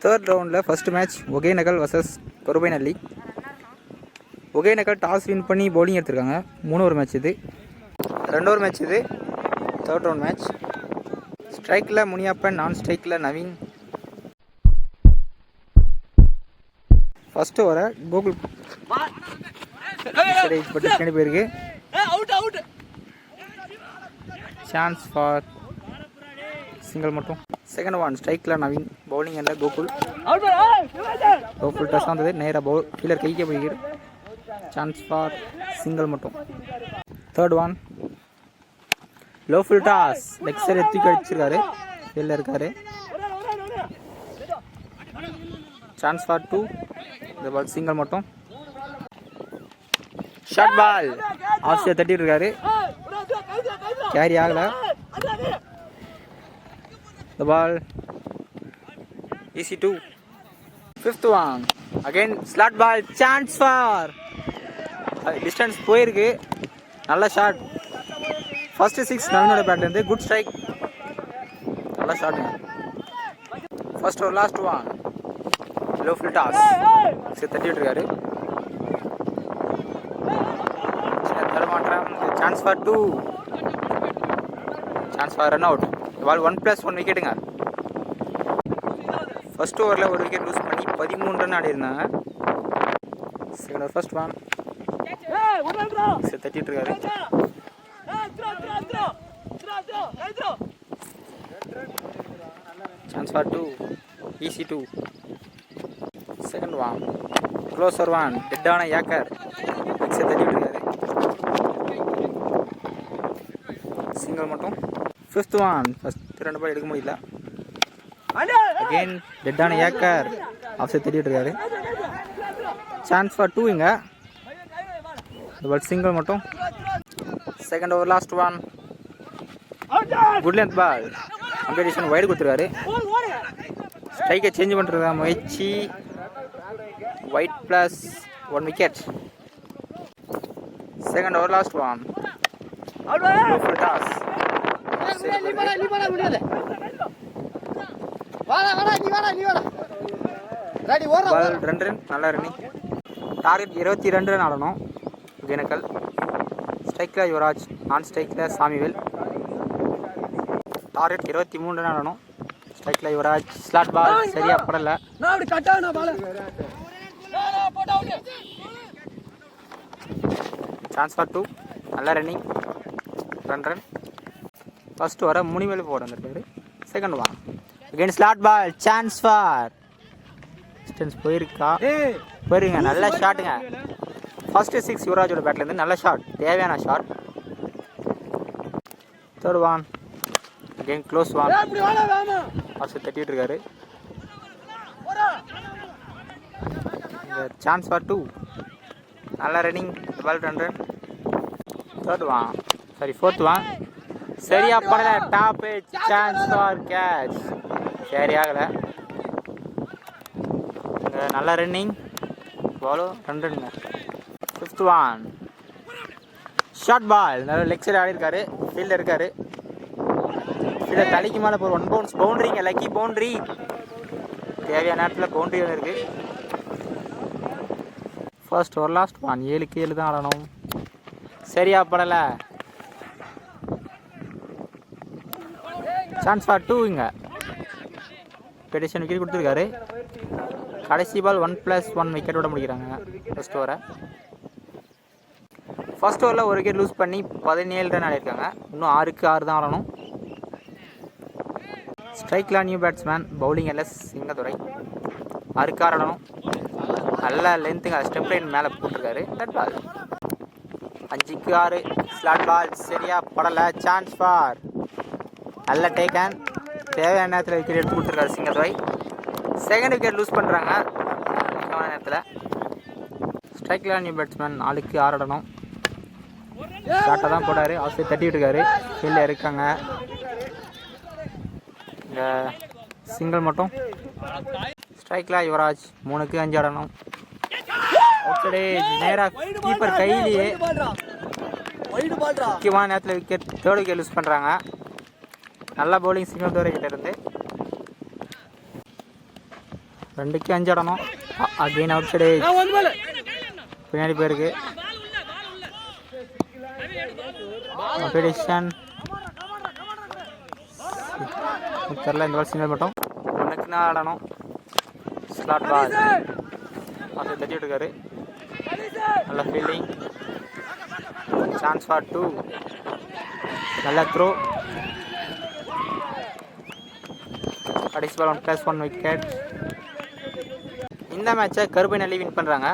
Third ரவுண்டில் first match Hogenakkal vs கொருபைநல்லி. Hogenakkal toss win பண்ணி பவுலிங் எடுத்திருக்காங்க. 3 ஓவர் மேட்ச் இது. 2 ஓவர் மேட்ச் இது. Third round match. ஸ்ட்ரைக்கில் முனியப்பன், நான் ஸ்ட்ரைக்கில் நவீன். ஃபர்ஸ்ட் ஓவரை கோகுல் பட்டு போயிருக்கு. சான்ஸ் ஃபார் சிங்கிள் மட்டும். செகண்ட் ஒன் ஸ்ட்ரைக்கில் நவீன், பவுலிங் எல்லாம் கோகுல். டச் வந்தது, நேராக ஃபீல்டர் கைக்கே போய்கிற. சான்ஸ் ஃபார் சிங்கிள் மட்டும். Third one low full toss, leg side தூக்கி அடிச்சிருக்காரு, ஃபீல்டில் இருக்காரு. சான்ஸ் ஃபார் 2, இந்த பால் சிங்கிள் மட்டும். ஷார்ட் பால் ஆஃப் சைடு தட்டிட்டு இருக்காரு, கேரி ஆகலை. The ball easy 2. Fifth one again slot ball, chance for distance போயிருக்கு. நல்ல ஷாட். ஃபர்ஸ்ட் 6 நவீனோட பேட்ல இருந்து குட் ஸ்ட்ரைக். நல்ல ஷாட். ஃபர்ஸ்ட் ஒரு last one low full toss சரி தட்டிட்டு இருக்காரு. தரமாற்றம். Chance for 2, chance for run out. Ball 1+1 விக்கெட்டுங்க. ஃபர்ஸ்ட் ஓவரில் ஒரு விக்கெட் லூஸ் பண்ணி 13 ரன் ஆடி இருந்தாங்க. செகண்ட் ஓவர் ஃபர்ஸ்ட் ஒன் தட்டிட்டு இருக்காரு. Chance for 2, easy 2. Second one closer one, டெட்டான ஏக்கர் தட்டிட்டு இருக்காரு, சிங்கிள் மட்டும். ஃபிஃப்த் ஒன் ஃபர்ஸ்ட் 2 பால் எடுக்க முடியல. அகெயின் டெட்டான ஏக்கர் ஆஃப் சைட் தட்டிட்டு இருக்காரு. சான்ஸ் ஃபார் 2 இங்க, இந்த பால் சிங்கிள் மட்டும். Second over last one good length ball, competition wide கொடுத்துருக்காரு. ஸ்ட்ரைக்கை சேஞ்ச் பண்ணுறதா முயற்சி. Wide +1 wicket. Second over last one டாஸ். ரன் நல்லா ரன்னிங். டார்கெட் 22 ரன் ஆடணும் ஒகேனக்கல். ஸ்ட்ரைக்கில் யுவராஜ், நான் ஸ்ட்ரைக்கில் சாமிவேல். டார்கெட் 23 ரன் ஆடணும். ஸ்ட்ரைக்கில் யுவராஜ். ஸ்லாட் பால் சரியா படலை. சான்ஸ் ஃபார் 2, நல்ல ரன்னிங். ரன். ஃபர்ஸ்ட் வர முனிவேல் போட வந்திருக்காரு. Second one again slot ball, chance for distance போயிருங்க. நல்ல ஷாட்டுங்க. ஃபர்ஸ்ட் 6 யுவராஜோட பேட்லேருந்து நல்ல ஷாட், தேவையான shot. Third one again close one, first தட்டிட்டு இருக்காரு. சான்ஸ் ஃபார் 2, நல்ல running. Ball run. Third one fourth one சரியா படல. டாப் சான்ஸ் ஃபார் கேட்ச், சரி ஆகலை. நல்ல ரன்னிங். பாலோ ரன்னுங்க. ஃபிஃப்த் ஒன் ஷார்ட் பால், நல்ல லெக் சைடு ஆடி இருக்காரு, ஃபீல்டில் இருக்காரு. ஃபீல்டர் தலைக்கு மேலே போகிற 1 பவுன்ஸ் பவுண்ட்ரிங்க, லக்கி பவுண்ட்ரி. தேவையான நேரத்தில் பவுண்ட்ரி ஒன்று இருக்குது. ஃபர்ஸ்ட் ஒரு லாஸ்ட் ஒன் 7க்கு 7 தான் ஆடணும். சரியா படலை. சான்ஸ் ஃபார் 2 இங்க, பெடிஷன் விக்கெட் கொடுத்துருக்காரு. கடைசி பால் 1+1 விக்கெட்டோட முடிக்கிறாங்க ஃபர்ஸ்ட் ஓவரை. ஃபர்ஸ்ட் ஓவரில் ஒரு விக்கெட் லூஸ் பண்ணி 17 ரன் ஆடிருக்காங்க. இன்னும் 6க்கு 6 தான் ஆடணும். ஸ்ட்ரைக்கில் new batsman, bowling LS Singadurai. 6க்கு 6 ஆடணும். நல்ல லென்த்துங்க, ஸ்டெப் லைன் மேலே போட்டிருக்காரு. That ball 5க்கு 6. ஸ்லாட் பால் சரியா படலை. சான்ஸ் ஃபார், நல்ல டேக்கன். தேவையான நேரத்தில் விக்கெட் எடுத்து கொடுத்துருக்காரு சிங்கதுரை. செகண்ட் விக்கெட் லூஸ் பண்ணுறாங்க தேவையான நேரத்தில். ஸ்ட்ரைக்கில் நியூ பேட்ஸ்மேன், 4க்கு 6 ஆடணும். ஷார்ட்டாக தான் போட்டார், ஆஃப் சைட் தட்டிட்டு இருக்காரு, ஃபீல்டில் இருக்காங்க. இந்த சிங்கிள் மட்டும். ஸ்ட்ரைக்கில் யுவராஜ், 3க்கு 5 ஆடணும். நேராக கீப்பர் கையிலேயே முக்கியமான நேரத்தில் விக்கெட், தேர்ட் விக்கெட் லூஸ் பண்ணுறாங்க. நல்ல பவுலிங் சிங்கதுரை கிட்ட இருந்து. 2க்கு 5 ஆடணும். அகெயின் அவுட் சைடு பின்னாடி போயிருக்கு. டிசிஷன் தெரில. இந்த பால் சிங்கிள் மட்டும் 1க்கு 4 ஆடணும். ஸ்லாட் பால் அது தட்டி விட்டுருக்காரு. நல்ல ஃபீல்டிங். Chance for 2. நல்ல த்ரோ. கடைசி பால் 1+1 விக்கெட். இந்த மேட்சை கருப்பை நல்லி வின் பண்ணுறாங்க.